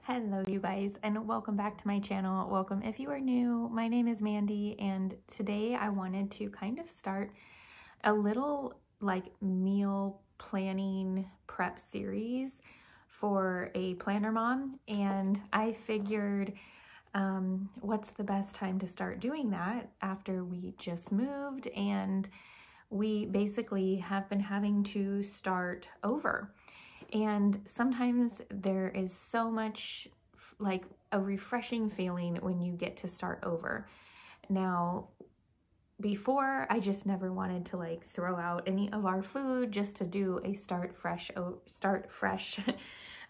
Hello you guys, and welcome back to my channel. Welcome if you are new. My name is Mandy, and today I wanted to kind of start a little meal planning prep series for a planner mom, and I figured what's the best time to start doing that after we just moved and we basically have been having to start over. And sometimes there is so much like a refreshing feeling when you get to start over. Now, before I just never wanted to like throw out any of our food just to do a start fresh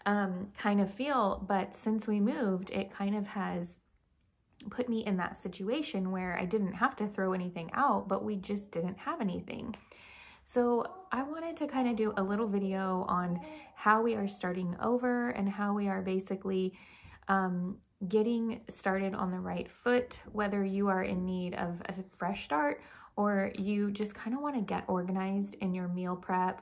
kind of feel. But since we moved, it kind of has put me in that situation where I didn't have to throw anything out, but we just didn't have anything. So I wanted to kind of do a little video on how we are starting over and how we are basically getting started on the right foot, whether you are in need of a fresh start or you just kind of want to get organized in your meal prep,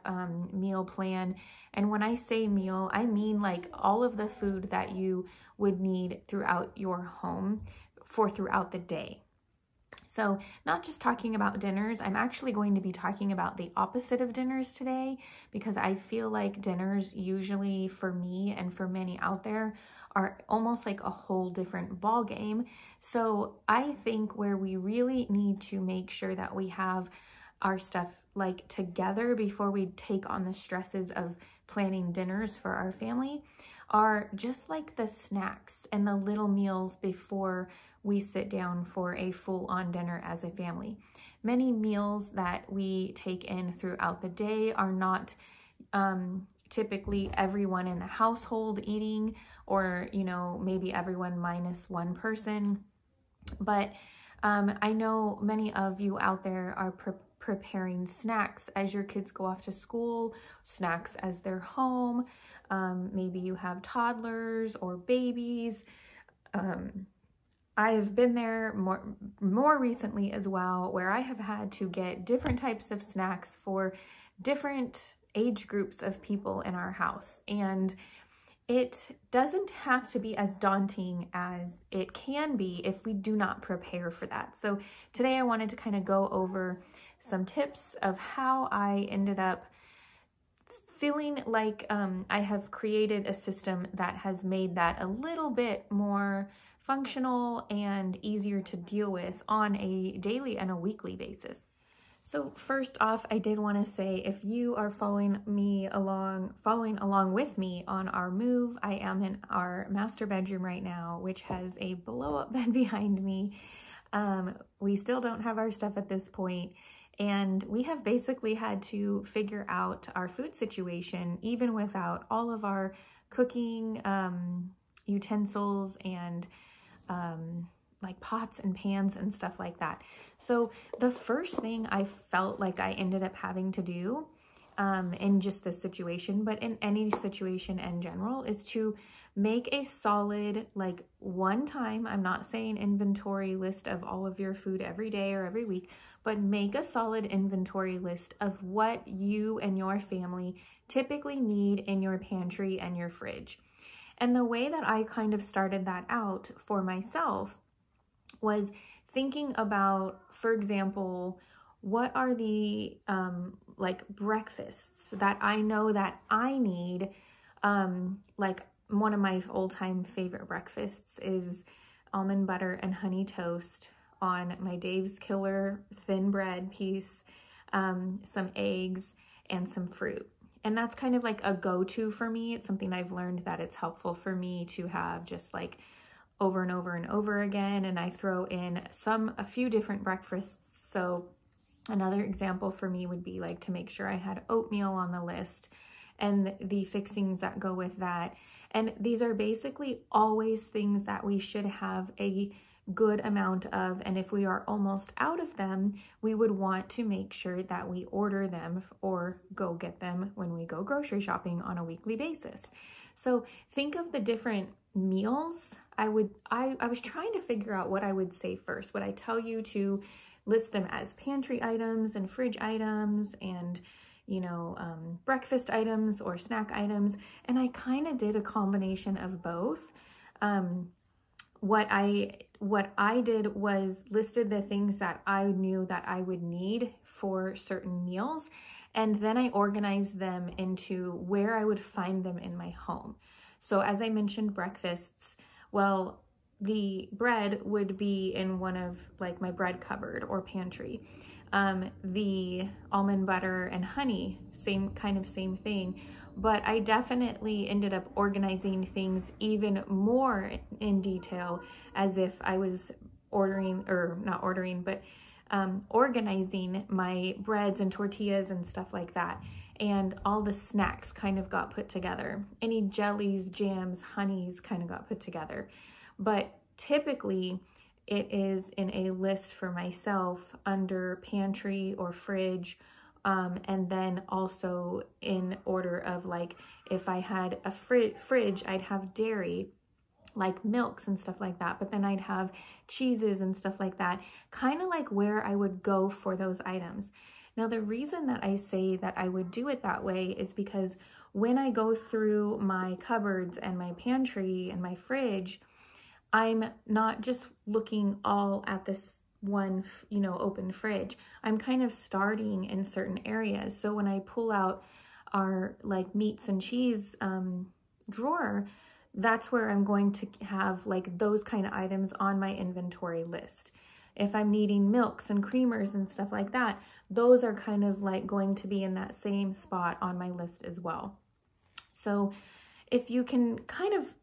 meal plan. And when I say meal, I mean like all of the food that you would need throughout your home for throughout the day. So not just talking about dinners, I'm actually going to be talking about the opposite of dinners today, because I feel like dinners usually for me and for many out there are almost like a whole different ball game. So I think where we really need to make sure that we have our stuff like together before we take on the stresses of planning dinners for our family are just like the snacks and the little meals before we sit down for a full-on dinner as a family. Many meals that we take in throughout the day are not typically everyone in the household eating, or maybe everyone minus one person. But I know many of you out there are preparing snacks as your kids go off to school, snacks as they're home. Maybe you have toddlers or babies. I've been there more recently as well, where I have had to get different types of snacks for different age groups of people in our house. And it doesn't have to be as daunting as it can be if we do not prepare for that. So today I wanted to kind of go over some tips of how I ended up feeling like I have created a system that has made that a little bit more functional and easier to deal with on a daily and a weekly basis. So first off, I did want to say, if you are following along with me on our move, I am in our master bedroom right now, which has a blow-up bed behind me. We still don't have our stuff at this point, and we have basically had to figure out our food situation even without all of our cooking utensils and like pots and pans and stuff like that. So the first thing I felt like I ended up having to do in just this situation, but in any situation in general, is to make a solid, like one time, I'm not saying inventory list of all of your food every day or every week, but make a solid inventory list of what you and your family typically need in your pantry and your fridge. And the way that I kind of started that out for myself was thinking about, for example, what are the like breakfasts that I know that I need. Like one of my all-time favorite breakfasts is almond butter and honey toast on my Dave's Killer thin bread piece, some eggs, and some fruit. And that's kind of like a go-to for me. It's something I've learned that it's helpful for me to have just like over and over and over again. And I throw in a few different breakfasts. So another example for me would be like to make sure I had oatmeal on the list and the fixings that go with that. And these are basically always things that we should have a good amount of, and if we are almost out of them, we would want to make sure that we order them or go get them when we go grocery shopping on a weekly basis. So think of the different meals. I was trying to figure out what I would say first. Would I tell you to list them as pantry items and fridge items and breakfast items or snack items. And I kind of did a combination of both. What I did was listed the things that I knew that I would need for certain meals, and then I organized them into where I would find them in my home. So as I mentioned, breakfasts, well, the bread would be in one of like my bread cupboard or pantry. The almond butter and honey, same thing. But I definitely ended up organizing things even more in detail, as if I was organizing my breads and tortillas and stuff like that. And all the snacks kind of got put together. Any jellies, jams, honeys kind of got put together. But typically it is in a list for myself under pantry or fridge. And then also in order of like, if I had a fridge, I'd have dairy, like milks and stuff like that, but then I'd have cheeses and stuff like that, kind of like where I would go for those items. Now, the reason that I say that I would do it that way is because when I go through my cupboards and my pantry and my fridge, I'm not just looking all at this one, open fridge. I'm kind of starting in certain areas. So when I pull out our like meats and cheese drawer, that's where I'm going to have like those kind of items on my inventory list. If I'm needing milks and creamers and stuff like that, those are kind of like going to be in that same spot on my list as well. So if you can kind of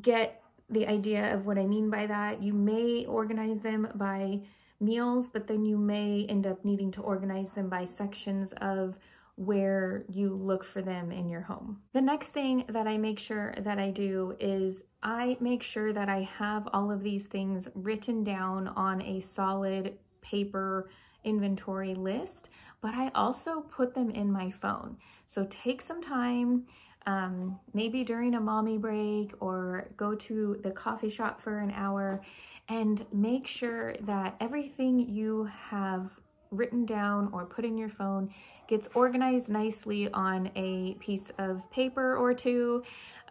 get the idea of what I mean by that, you may organize them by meals, but then you may end up needing to organize them by sections of where you look for them in your home. The next thing that I make sure that I do is I make sure that I have all of these things written down on a solid paper inventory list, but I also put them in my phone. So take some time, maybe during a mommy break, or go to the coffee shop for an hour, and make sure that everything you have written down or put in your phone gets organized nicely on a piece of paper or two,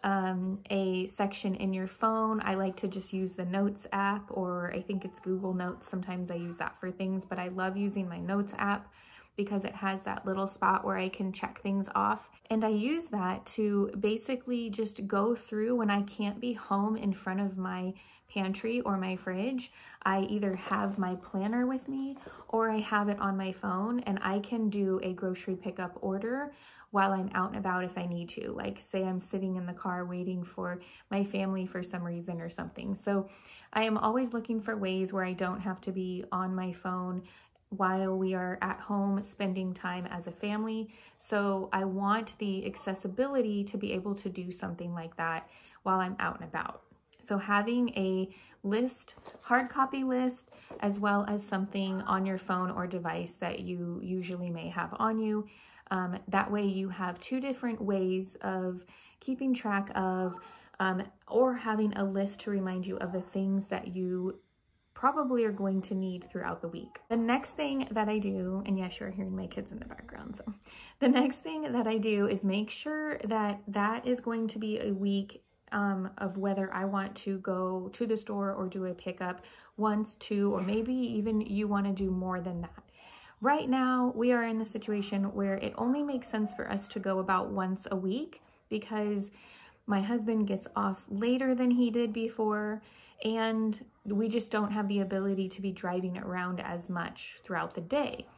a section in your phone. I like to just use the Notes app, or I think it's Google Notes. Sometimes I use that for things, but I love using my Notes app because it has that little spot where I can check things off. And I use that to basically just go through when I can't be home in front of my pantry or my fridge. I either have my planner with me or I have it on my phone, and I can do a grocery pickup order while I'm out and about if I need to. Like, say I'm sitting in the car waiting for my family for some reason or something. So I am always looking for ways where I don't have to be on my phone while we are at home spending time as a family. So I want the accessibility to be able to do something like that while I'm out and about. So having a list, hard copy list, as well as something on your phone or device that you usually may have on you. That way you have two different ways of keeping track of, or having a list to remind you of the things that you probably are going to need throughout the week. The next thing that I do, and yes, you're hearing my kids in the background, so the next thing that I do is make sure that that is going to be a week of whether I want to go to the store or do a pickup once, two, or maybe even you want to do more than that. Right now, we are in a situation where it only makes sense for us to go about once a week because my husband gets off later than he did before, and we just don't have the ability to be driving around as much throughout the day.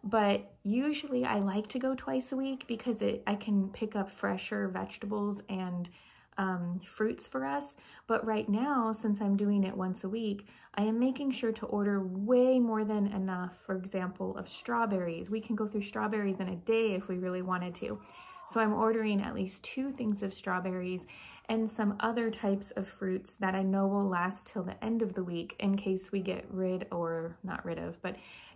But usually I like to go twice a week because I can pick up fresher vegetables and fruits for us. But right now, since I'm doing it once a week, I am making sure to order way more than enough, for example, of strawberries. We can go through strawberries in a day if we really wanted to. So I'm ordering at least 2 things of strawberries and some other types of fruits that I know will last till the end of the week in case we get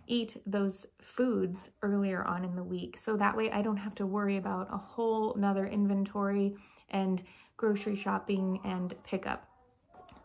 eat those foods earlier on in the week. So that way I don't have to worry about a whole nother inventory and grocery shopping and pickup.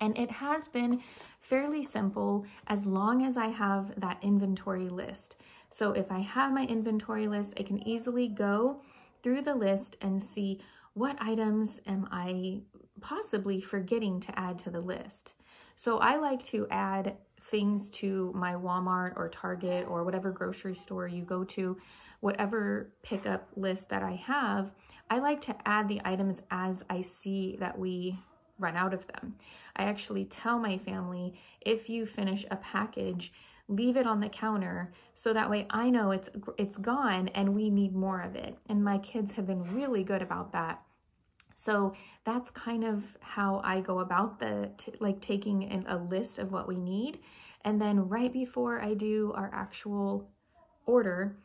And it has been fairly simple as long as I have that inventory list. So if I have my inventory list, I can easily go through the list and see what items am I possibly forgetting to add to the list. So I like to add things to my Walmart or Target or whatever grocery store you go to, whatever pickup list that I have. I like to add the items as I see that we run out of them. I actually tell my family, if you finish a package, leave it on the counter so that way I know it's gone and we need more of it. And my kids have been really good about that. So that's kind of how I go about taking a list of what we need. And then right before I do our actual order,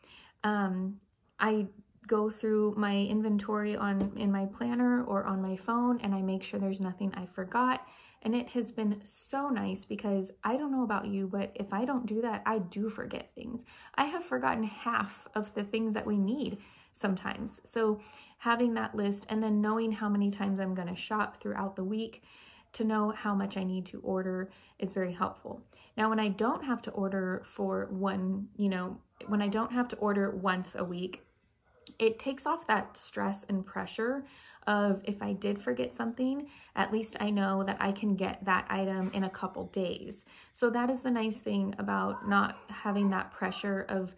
I go through my inventory in my planner or on my phone, and I make sure there's nothing I forgot. And it has been so nice because I don't know about you, but if I don't do that, I do forget things. I have forgotten half of the things that we need sometimes. So having that list and then knowing how many times I'm going to shop throughout the week to know how much I need to order is very helpful. Now, when I don't have to order when I don't have to order once a week, it takes off that stress and pressure of if I did forget something, at least I know that I can get that item in a couple days. So that is the nice thing about not having that pressure of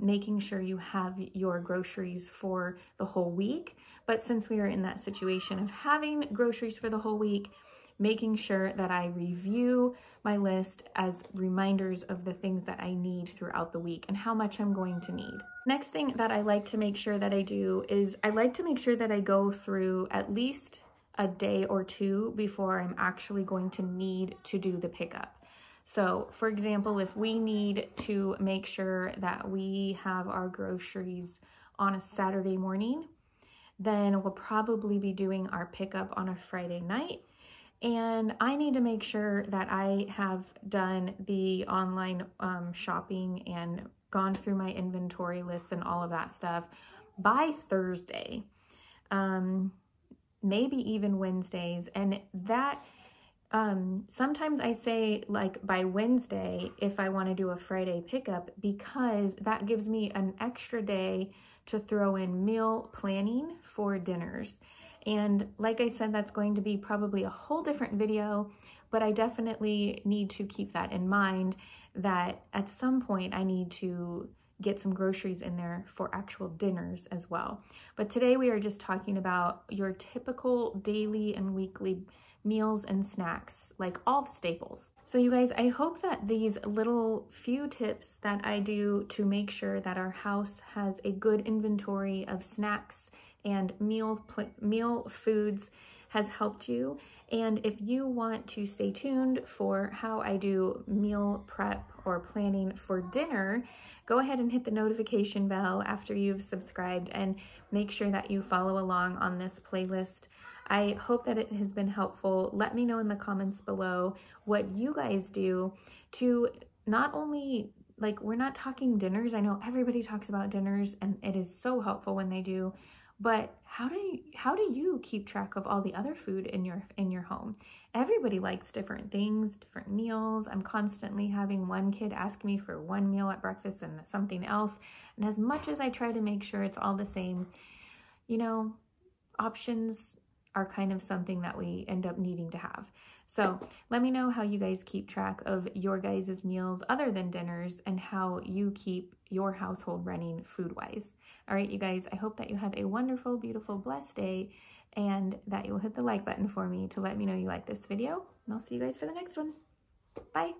making sure you have your groceries for the whole week. But since we are in that situation of having groceries for the whole week, making sure that I review my list as reminders of the things that I need throughout the week and how much I'm going to need. Next thing that I like to make sure that I do is I like to make sure that I go through at least a day or two before I'm actually going to need to do the pickup. So for example, if we need to make sure that we have our groceries on a Saturday morning, then we'll probably be doing our pickup on a Friday night. And I need to make sure that I have done the online shopping and gone through my inventory lists and all of that stuff by Thursday, maybe even Wednesdays. And that sometimes I say like by Wednesday if I want to do a Friday pickup, because that gives me an extra day to throw in meal planning for dinners. And like I said, that's going to be probably a whole different video, but I definitely need to keep that in mind that at some point I need to get some groceries in there for actual dinners as well. But today we are just talking about your typical daily and weekly meals and snacks, like all the staples. So you guys, I hope that these little few tips that I do to make sure that our house has a good inventory of snacks and meal foods has helped you. And if you want to stay tuned for how I do meal prep or planning for dinner, go ahead and hit the notification bell after you've subscribed and make sure that you follow along on this playlist. I hope that it has been helpful. Let me know in the comments below what you guys do to not only, like, we're not talking dinners. I know everybody talks about dinners and it is so helpful when they do, but how do you keep track of all the other food in your home? Everybody likes different things, different meals. I'm constantly having one kid ask me for one meal at breakfast and something else. And as much as I try to make sure it's all the same, you know, options are kind of something that we end up needing to have. So let me know how you guys keep track of your guys' meals other than dinners and how you keep your household running food-wise. All right, you guys, I hope that you have a wonderful, beautiful, blessed day and that you'll hit the like button for me to let me know you like this video. And I'll see you guys for the next one. Bye.